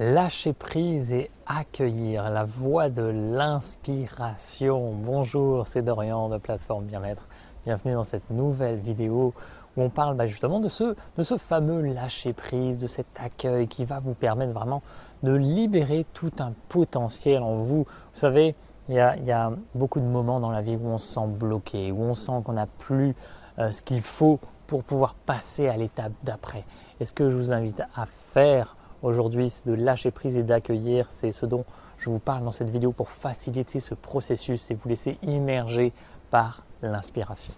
Lâcher prise et accueillir la voie de l'inspiration. Bonjour, c'est Dorian de Plateforme Bien-être. Bienvenue dans cette nouvelle vidéo où on parle justement de ce fameux lâcher prise, de cet accueil qui va vous permettre vraiment de libérer tout un potentiel en vous. Vous savez, il y a beaucoup de moments dans la vie où on se sent bloqué, où on sent qu'on n'a plus ce qu'il faut pour pouvoir passer à l'étape d'après. Et ce que je vous invite à faire aujourd'hui, c'est de lâcher prise et d'accueillir. C'est ce dont je vous parle dans cette vidéo pour faciliter ce processus et vous laisser immerger par l'inspiration.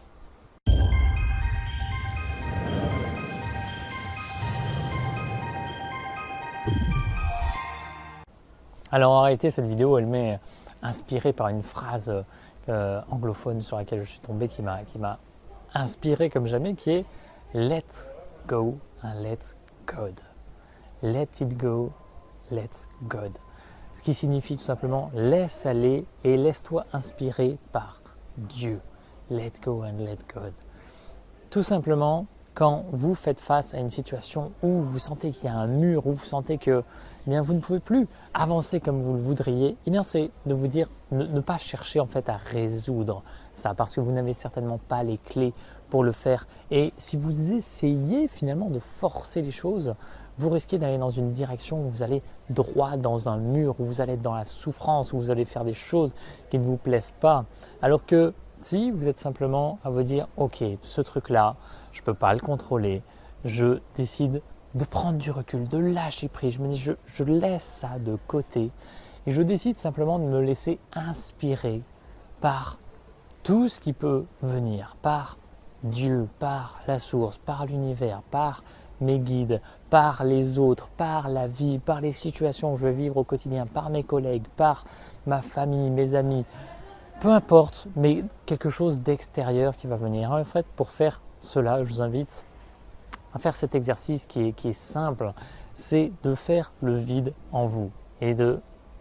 Alors en réalité, cette vidéo, elle m'est inspirée par une phrase anglophone sur laquelle je suis tombé qui m'a inspiré comme jamais, qui est « Let go and let God ». Let it go, let's God. Ce qui signifie tout simplement laisse aller et laisse-toi inspirer par Dieu. Let go and let God. Tout simplement, quand vous faites face à une situation où vous sentez qu'il y a un mur, où vous sentez que vous ne pouvez plus avancer comme vous le voudriez, c'est de vous dire ne pas chercher en fait à résoudre ça parce que vous n'avez certainement pas les clés pour le faire. Et si vous essayez finalement de forcer les choses, vous risquez d'aller dans une direction où vous allez droit dans un mur, où vous allez être dans la souffrance, où vous allez faire des choses qui ne vous plaisent pas. Alors que si vous êtes simplement à vous dire « Ok, ce truc-là, je ne peux pas le contrôler, je décide de prendre du recul, de lâcher prise, je me dis je laisse ça de côté et je décide simplement de me laisser inspirer par tout ce qui peut venir, par Dieu, par la source, par l'univers, par mes guides, par les autres, par la vie, par les situations que je vais vivre au quotidien, par mes collègues, par ma famille, mes amis, peu importe, mais quelque chose d'extérieur qui va venir. En fait, pour faire cela, je vous invite à faire cet exercice qui est simple, c'est de faire le vide en vous et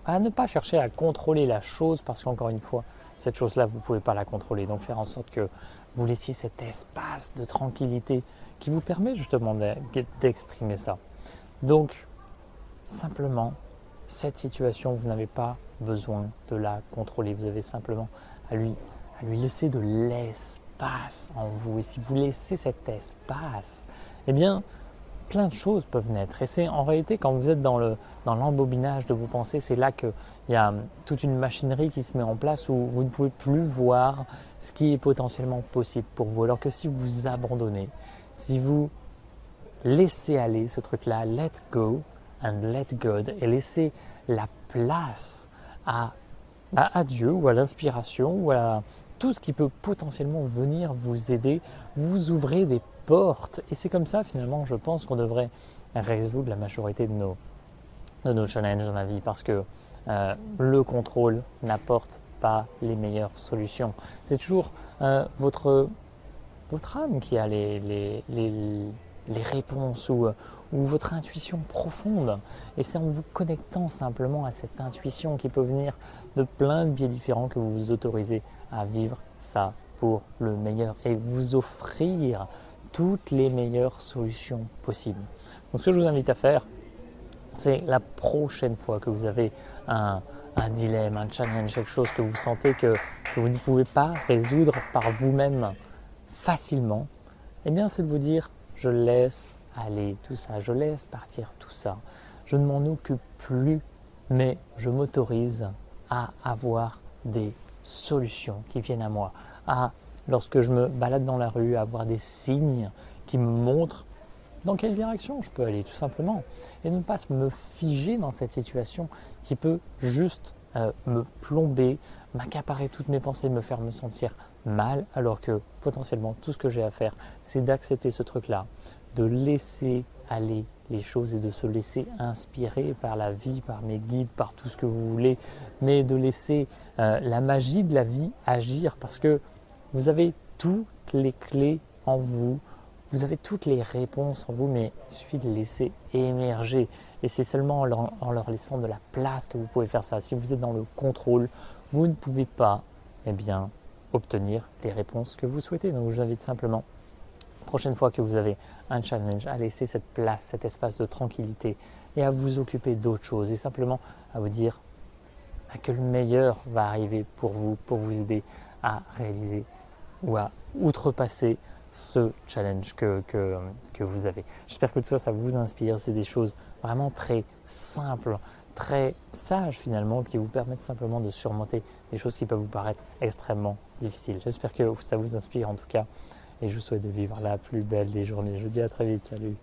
à ne pas chercher à contrôler la chose parce qu'encore une fois, cette chose-là, vous ne pouvez pas la contrôler. Donc faire en sorte que vous laissiez cet espace de tranquillité qui vous permet justement d'exprimer ça. Donc, simplement, cette situation, vous n'avez pas besoin de la contrôler. Vous avez simplement à lui laisser de l'espace en vous. Et si vous laissez cet espace, plein de choses peuvent naître. Et c'est en réalité, quand vous êtes dans l'embobinage de vos pensées, c'est là qu'il y a toute une machinerie qui se met en place où vous ne pouvez plus voir ce qui est potentiellement possible pour vous. Alors que si vous abandonnez, si vous laissez aller ce truc-là, let go and let God, et laissez la place à Dieu ou à l'inspiration ou à tout ce qui peut potentiellement venir vous aider, vous ouvrez des portes. Et c'est comme ça finalement, je pense qu'on devrait résoudre la majorité de nos challenges dans la vie parce que le contrôle n'apporte pas les meilleures solutions. C'est toujours votre âme qui a les réponses ou votre intuition profonde. Et c'est en vous connectant simplement à cette intuition qui peut venir de plein de biais différents que vous vous autorisez à vivre ça pour le meilleur et vous offrir toutes les meilleures solutions possibles. Donc ce que je vous invite à faire, c'est la prochaine fois que vous avez un dilemme, un challenge, quelque chose que vous sentez que vous ne pouvez pas résoudre par vous-même facilement, c'est de vous dire je laisse aller tout ça, je laisse partir tout ça, je ne m'en occupe plus, mais je m'autorise à avoir des solutions qui viennent à moi, lorsque je me balade dans la rue, à avoir des signes qui me montrent dans quelle direction je peux aller tout simplement et ne pas me figer dans cette situation qui peut juste me plomber, m'accaparer toutes mes pensées, me faire me sentir mal alors que potentiellement tout ce que j'ai à faire c'est d'accepter ce truc-là, de laisser aller les choses et de se laisser inspirer par la vie, par mes guides, par tout ce que vous voulez, mais de laisser la magie de la vie agir parce que vous avez toutes les clés en vous, vous avez toutes les réponses en vous, mais il suffit de les laisser émerger. Et c'est seulement en leur laissant de la place que vous pouvez faire ça. Si vous êtes dans le contrôle, vous ne pouvez pas obtenir les réponses que vous souhaitez. Donc je vous invite simplement, prochaine fois que vous avez un challenge, à laisser cette place, cet espace de tranquillité et à vous occuper d'autres choses et simplement à vous dire que le meilleur va arriver pour vous aider à réaliser ou à outrepasser ce challenge que vous avez. J'espère que tout ça, ça vous inspire. C'est des choses vraiment très simples, très sages finalement, qui vous permettent simplement de surmonter des choses qui peuvent vous paraître extrêmement difficiles. J'espère que ça vous inspire en tout cas et je vous souhaite de vivre la plus belle des journées. Je vous dis à très vite. Salut!